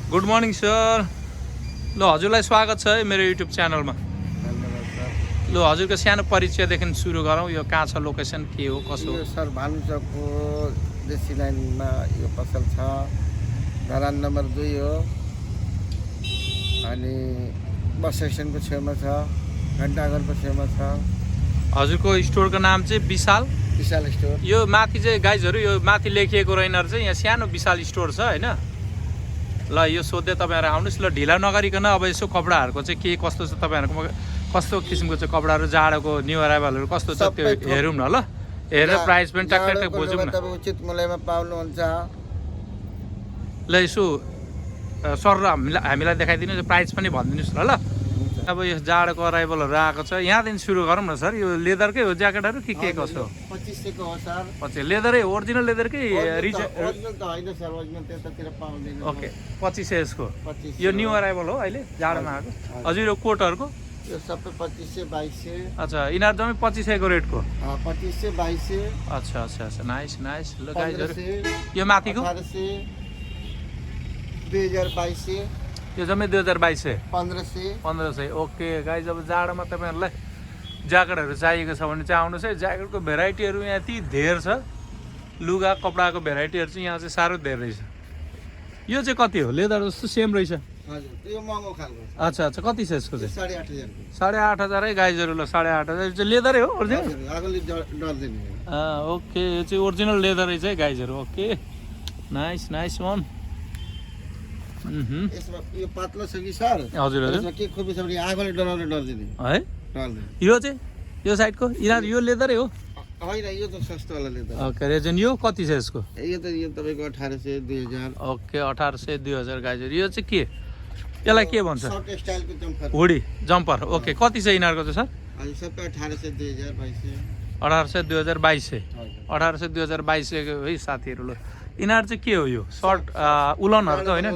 Good morning sir. ल हजुरलाई स्वागत छ है मेरो युट्युब च्यानलमा। धन्यवाद सर। ल हजुरको सानो परिचयदेखि सुरु गरौँ। यो कहाँ छ, लोकेसन के हो, कसो हो? यो सर भानुचोकको देशी लाइनमा यो पसल छ। धरान नम्बर 2 हो अनि बस स्टेसनको छेउमा छ, घन्टाघरको छेउमा छ। हजुरको स्टोरको नाम चाहिँ विशाल स्टोर। यो माथि चाहिँ गाइजहरू यो माथि लेखिएको रहेन रहेछ, यहाँ सानो विशाल स्टोर छ होइन। ल यो सोध्दै तपाईँहरू आउनुहोस्। ल ढिला नगरिकन अब यसो कपडाहरूको चाहिँ के कस्तो छ, तपाईँहरूको कस्तो किसिमको चाहिँ कपडाहरू, जाडोको न्यू अराइभलहरू कस्तो छ त्यो हेरौँ न। ल हेरेर प्राइस पनि ट्याक बुझौँ न। तपाईँ उचित मूल्यमा पाउनुहुन्छ। ल यसो सर र हामीलाई देखाइदिनुहोस्, प्राइस पनि भनिदिनुहोस् न। ल अब यो जाडोको अराइभलहरू आएको छ, यहाँदेखि सुरु गरौँ न सर। यो लेदरकै हो ज्याकेटहरू कि के कसो हो? 2500 को हो सर। पछि लेदरै ओरिजिनल लेदरकै ओरिजिनल त होइन सर, ओरिजिनल त्यतातिर पाउँदैन। ओके 2500 यसको। 2500 यो न्यू अराइभल हो अहिले जाडोमा आएको। हजुर यो कोटहरूको यो सबै 2500 2200। अच्छा यिनीहरू जम्मै 2500 को रेटको। 2500 2200। अच्छा अच्छा अच्छा नाइस नाइस। ल गाइजहरू 1500 यो माथिको 1800 2022 यो जम्मै 2022 1500। Okay guys. अब जाडोमा तपाईँहरूलाई ज्याकेटहरू चाहिएको छ भने चाहिँ आउनुहोस् है। ज्याकेटको भेराइटीहरू यहाँ यति धेर छ, लुगा कपडाको भेराइटीहरू चाहिँ यहाँ चाहिँ साह्रो धेर रहेछ। यो चाहिँ कति हो? लेदर जस्तो सेम रहेछ। हजुर यो महँगो खालको छ। अच्छा अच्छा कति छ यसको चाहिँ? 8500 को। 8500 है गाइजहरू। ल 8500 चाहिँ लेदरै हो ओरिजिनल? आगोले डर्दैन। ओके यो चाहिँ ओरिजिनल लेदर रहेछ है गाइजहरू। Okay nice nice one. यसमा यो पातलो छ कि सर? हजुर हजुर यसमा के खुबी छ भने आगोले डराउने डर्दैन। है। डर्दैन। यो चाहिँ यो साइडको यिनीहरू यो लेदरै हो? होइन यो त सस्तो वाला लेदर। ओके रेजन यो कति छ यसको? यो त यो तपाईँको 1800 2000। ओके 1800 2000 गाइजहरू। यो चाहिँ के, यसलाई के भन्छ? सर्ट स्टाइलको जम्पर। Hoodie jumper. ओके कति छ यिनीहरूको चाहिँ सर? हजुर सबै 1800 2000 2200। 1800 2022 हजुर 1800 2022 है साथीहरू। ल यिनीहरू चाहिँ के हो? यो सर्ट उलनहरू त होइन?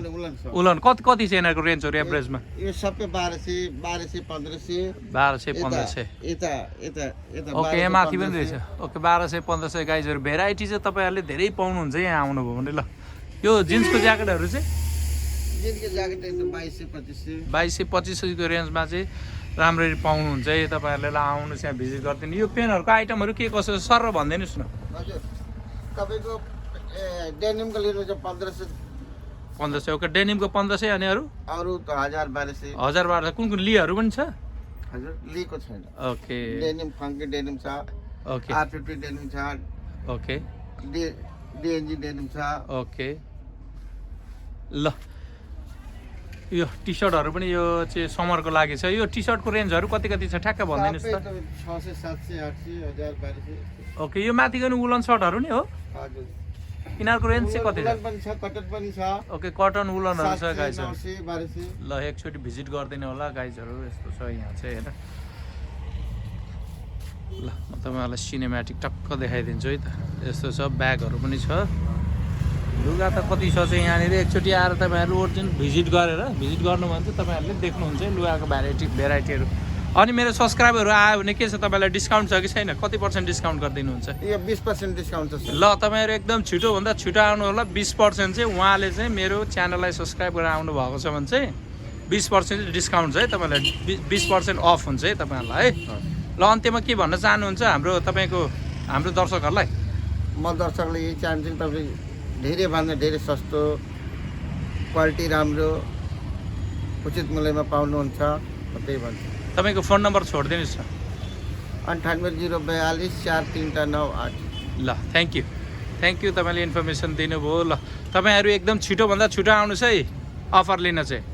उलन कति कति छ यिनीहरूको रेन्जहरू एभरेजमा? यो सबै 1200 1500। 1200 1500। यता यता यता ओके यहाँ माथि पनि रहेछ। ओके 1200 1500 गाइजहरू। भेराइटी चाहिँ तपाईँहरूले धेरै पाउनुहुन्छ यहाँ आउनुभयो भने। ल यो जिन्सको ज्याकेटहरू चाहिँ जिनको ज्याकेट एकदम 2200 2500। 2200 2500 को रेन्जमा चाहिँ राम्ररी पाउनुहुन्छ है तपाईँहरूले। ल आउनुहोस् यहाँ भिजिट गरिदिनु। यो पेनहरूको आइटमहरू के कसो सर भनिदिनुहोस् न। हजुर तपाईँको डेनिमको लिनु चाहिँ 1500। 1500। ओके डेनिमको 1500 अनि अरू अरू त 1000 1200। 1000 कुन कुन लिहरू पनि छ? हजुर लिएको छैन। ओके डेनिम फङ्की डेनिम छ। ओके R50 डेनिम छ। ओके डिएनजी डेनिम छ। ओके। ल यो टी सर्टहरू पनि यो चाहिँ समरको लागि छ। यो टी सर्टको रेन्जहरू कति कति छ ठ्याक्क भनिदिनुहोस् त। 600 700 800 1000 1200। ओके यो माथिको नि उलन सर्टहरू नि हो? हजुर यिनीहरूको रेन्ज चाहिँ कति छ? उलन पनि छ, कटन पनि छ। ओके कटन उलनहरू छ 700 गाइजहरू। 900 1200। ल एकचोटि भिजिट गरिदिनु होला गाइजहरू। यस्तो छ यहाँ चाहिँ होइन। ल म तपाईँहरूलाई सिनेमेटिक टक्क देखाइदिन्छु है त। यस्तो छ, ब्यागहरू पनि छ। लुगा त कति छ चाहिँ यहाँनिर एकचोटि आएर तपाईँहरू ओरिजिनल भिजिट गर्नुभयो भने चाहिँ तपाईँहरूले देख्नुहुन्छ है लुगाको भेराइटीहरू। अनि मेरो सब्सक्राइबरहरू आयो भने के छ, तपाईँलाई डिस्काउन्ट छ कि छैन? कति % डिस्काउन्ट गरिदिनुहुन्छ? यो 20% डिस्काउन्ट छ सर। ल तपाईँहरू एकदम छिटोभन्दा छिटो आउनु होला। 20% चाहिँ उहाँले चाहिँ मेरो च्यानललाई सब्सक्राइब गरेर आउनु भएको छ भने चाहिँ 20% डिस्काउन्ट छ है तपाईँलाई। 20% अफ हुन्छ है तपाईँहरूलाई है। ल अन्त्यमा के भन्न चाहनुहुन्छ हाम्रो दर्शकहरूलाई? म दर्शकले यही चाहन्छु तपाईँ धेरैभन्दा धेरै सस्तो, क्वालिटी राम्रो, उचित मूल्यमा पाउनुहुन्छ। त्यही भन्छु। तपाईँको फोन नम्बर छोडिदिनुहोस् न। 98 042 4398। ल थ्याङ्क यू तपाईँले इन्फर्मेसन दिनुभयो। ल तपाईँहरू एकदम छिटोभन्दा छिटो आउनुहोस् है अफर लिन चाहिँ।